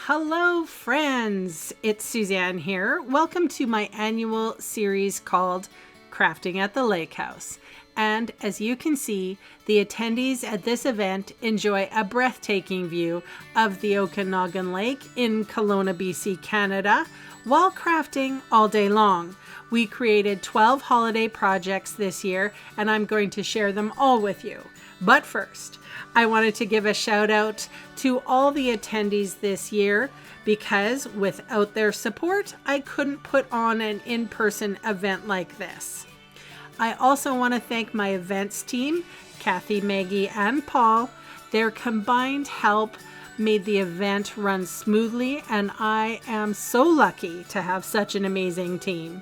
Hello friends, it's Suzanne here. Welcome to my annual series called Crafting at the Lake House. And as you can see, the attendees at this event enjoy a breathtaking view of the Okanagan Lake in Kelowna, BC, Canada, while crafting all day long. We created 12 holiday projects this year, and I'm going to share them all with you. But first, I wanted to give a shout out to all the attendees this year because without their support, I couldn't put on an in-person event like this. I also want to thank my events team, Kathy, Maggie, and Paul. Their combined help made the event run smoothly, and I am so lucky to have such an amazing team.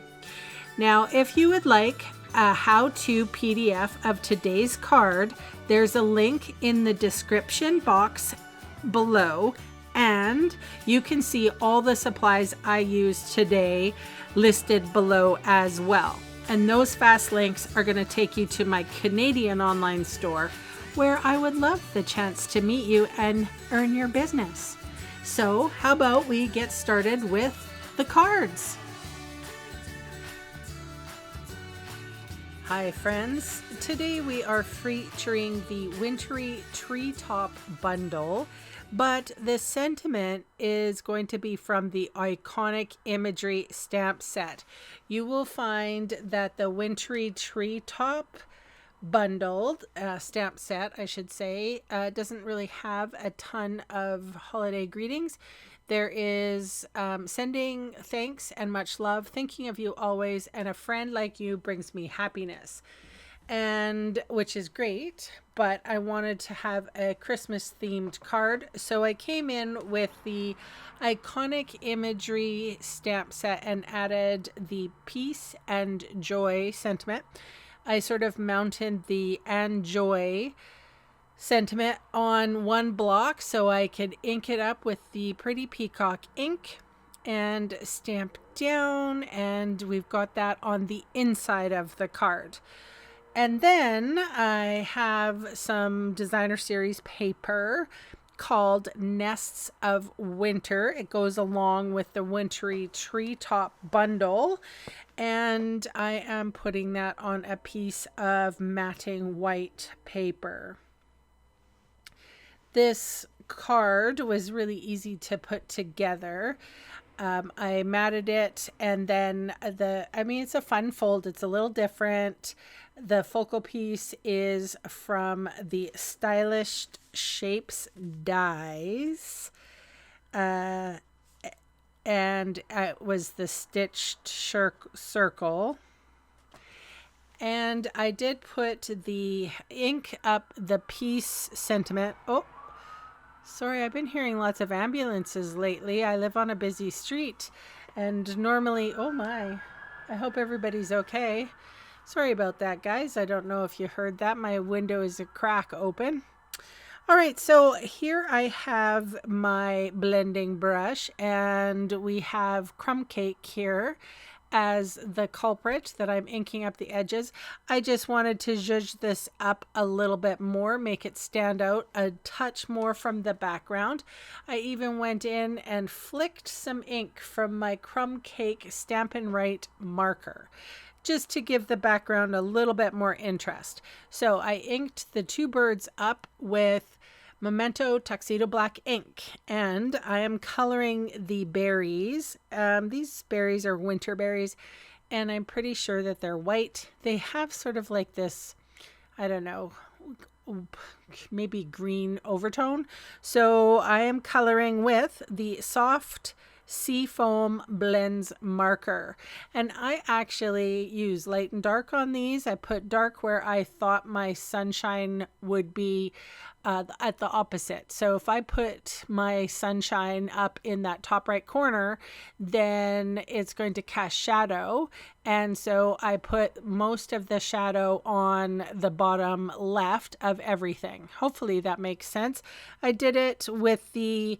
Now, if you would like a how-to PDF of today's card, there's a link in the description box below, and you can see all the supplies I used today listed below as well. And those fast links are going to take you to my Canadian online store, where I would love the chance to meet you and earn your business. So how about we get started with the cards? Hi friends, today we are featuring the Wintery Treetop Bundle, but the sentiment is going to be from the iconic imagery stamp set. You will find that the Wintery Treetop bundled stamp set, I should say, doesn't really have a ton of holiday greetings. There is sending thanks and much love, thinking of you always, and a friend like you brings me happiness, and which is great. But I wanted to have a Christmas themed card, so I came in with the iconic imagery stamp set and added the peace and joy sentiment. I sort of mounted the and joy sentiment on one block so I could ink it up with the pretty peacock ink and stamp down, and we've got that on the inside of the card. And then I have some designer series paper called Nests of Winter. It goes along with the Wintery Treetop Bundle, and I am putting that on a piece of matting white paper. This card was really easy to put together. I matted it, and then it's a fun fold. It's a little different. The focal piece is from the Stylish Shapes dies, and it was the stitched circle. And I did put the ink up the peace sentiment. Oh, sorry, I've been hearing lots of ambulances lately. I live on a busy street, and normally, oh my, I hope everybody's okay. Sorry about that, guys. I don't know if you heard that. My window is a crack open. All right, so here I have my blending brush, and we have crumb cake here as the culprit that I'm inking up the edges. I just wanted to zhuzh this up a little bit more, make it stand out a touch more from the background. I even went in and flicked some ink from my crumb cake Stampin' Up marker, just to give the background a little bit more interest. So I inked the two birds up with Memento Tuxedo Black ink, and I am coloring the berries. These berries are winter berries, and I'm pretty sure that they're white. They have sort of like this, I don't know, maybe green overtone. So I am coloring with the soft Seafoam Blends marker, and I actually use light and dark on these. I put dark where I thought my sunshine would be at the opposite. So if I put my sunshine up in that top right corner, then it's going to cast shadow, and so I put most of the shadow on the bottom left of everything. Hopefully that makes sense. I did it with the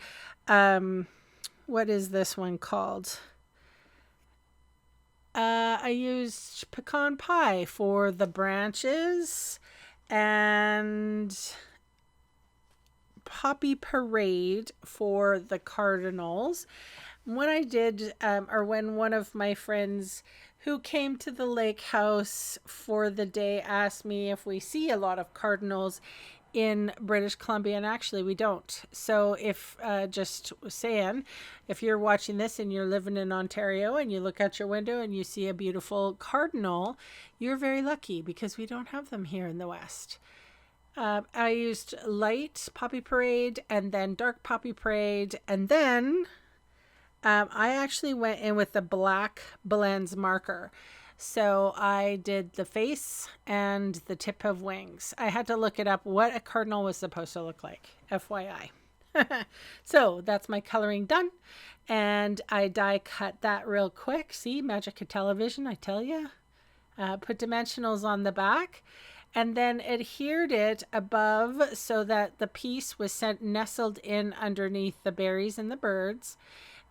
what is this one called? I used pecan pie for the branches, and poppy parade for the cardinals. What I did, or when one of my friends who came to the lake house for the day asked me if we see a lot of cardinals in British Columbia, and actually we don't. So if, just saying, if you're watching this and you're living in Ontario and you look out your window and you see a beautiful cardinal, you're very lucky because we don't have them here in the West. I used light poppy parade and then dark poppy parade, and then I actually went in with the black blends marker. So I did the face and the tip of wings. I had to look it up what a cardinal was supposed to look like, FYI. So that's my coloring done. And I die cut that real quick. See, magic of television, I tell you. Put dimensionals on the back. And then adhered it above so that the piece was nestled in underneath the berries and the birds.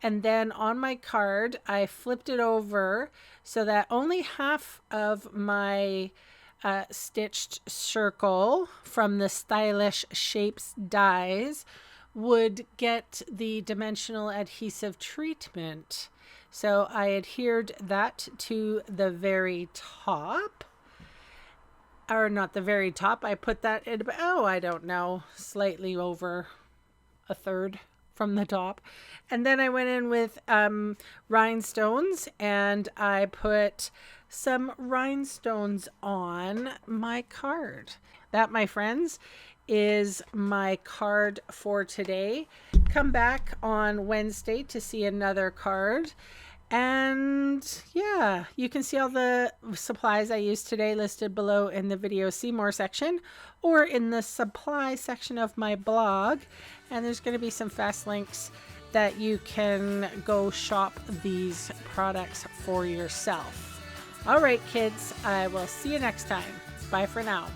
And then on my card, I flipped it over so that only half of my stitched circle from the Stylish Shapes dies would get the dimensional adhesive treatment. So I adhered that to the very top. Or not the very top. I put that in, I don't know, slightly over a third from the top. And then I went in with rhinestones, and I put some rhinestones on my card. That, my friends, is my card for today. Come back on Wednesday to see another card. And yeah, you can see all the supplies I used today listed below in the video see more section or in the supply section of my blog. And there's going to be some fast links that you can go shop these products for yourself. All right, kids, I will see you next time. Bye for now.